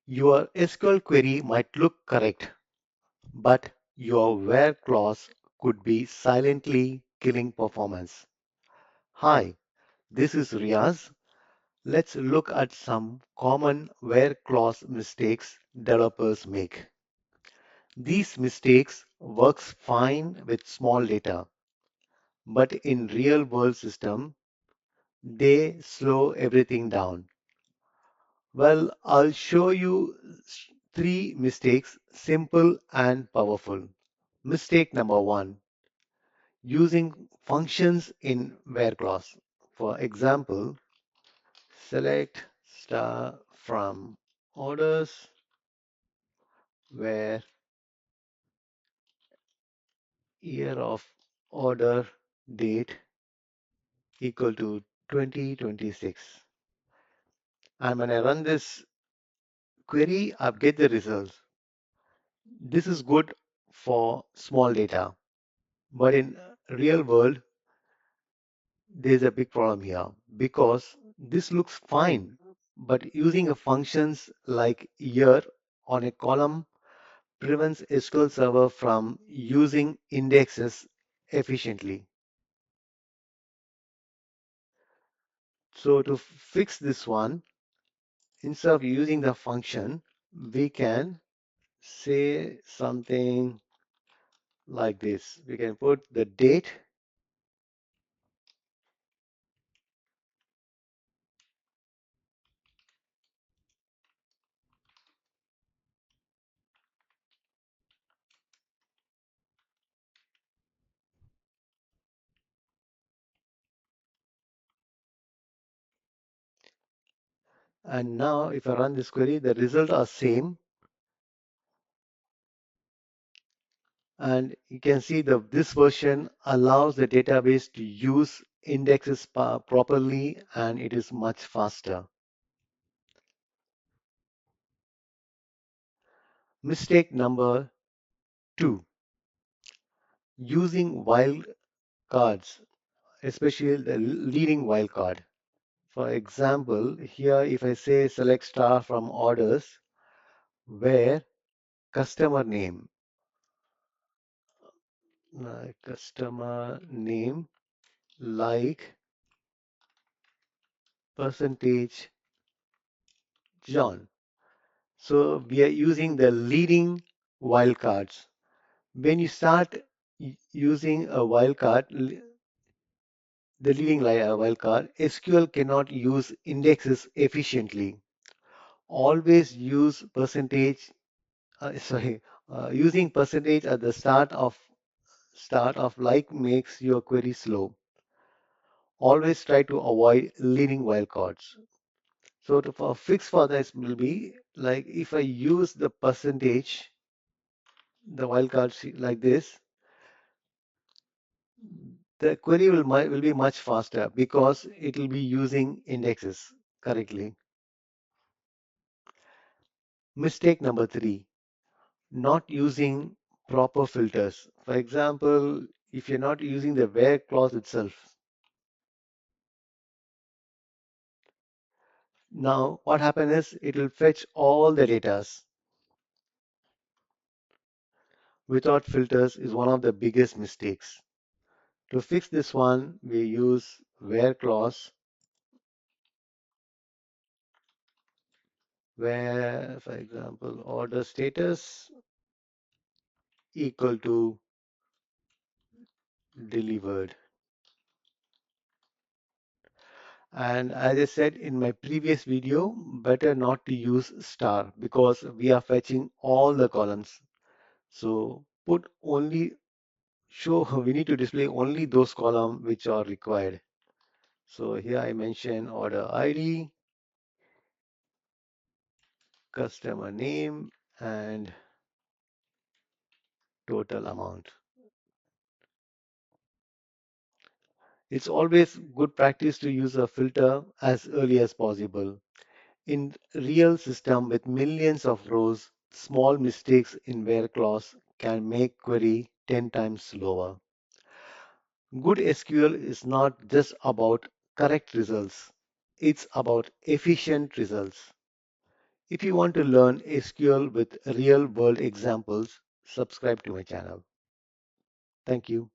Your SQL query might look correct, but your where clause could be silently killing performance. Hi, this is Riaz. Let's look at some common where clause mistakes developers make. These mistakes works fine with small data, but in real world system, they slow everything down. Well, I'll show you three mistakes, simple and powerful. Mistake number one, using functions in where clause. For example, select star from orders where year of order date equal to 2026. And when I run this query, I get the results. This is good for small data, but in real world, there's a big problem here because this looks fine, but using a functions like year on a column prevents SQL Server from using indexes efficiently. So to fix this one, instead of using the function, we can say something like this. We can put the date, and now if I run this query, the results are same, and you can see that this version allows the database to use indexes properly, and it is much faster. Mistake number two, using wildcards, especially the leading wildcard. For example, here if I say select star from orders where customer name, customer name like percentage John. So we are using the leading wildcards. When you start using a wildcard, the leading wildcard, SQL cannot use indexes efficiently. Always use percentage, sorry, using percentage at the start of like makes your query slow. Always try to avoid leading wildcards. So for fix for this will be like if I use the percentage, the wildcard like this, the query will be much faster because it will be using indexes correctly. Mistake number three, not using proper filters. For example, if you're not using the where clause itself, now what happens is it will fetch all the data without filters is one of the biggest mistakes. To fix this one, we use where clause where, for example, order status equal to delivered. And as I said in my previous video, better not to use star because we are fetching all the columns. So put only show we need to display only those columns which are required. So here I mention order ID, customer name, and total amount. It's always good practice to use a filter as early as possible. In real system with millions of rows, small mistakes in where clause can make query 10 times slower. Good SQL is not just about correct results. It's about efficient results. If you want to learn SQL with real world examples, subscribe to my channel. Thank you.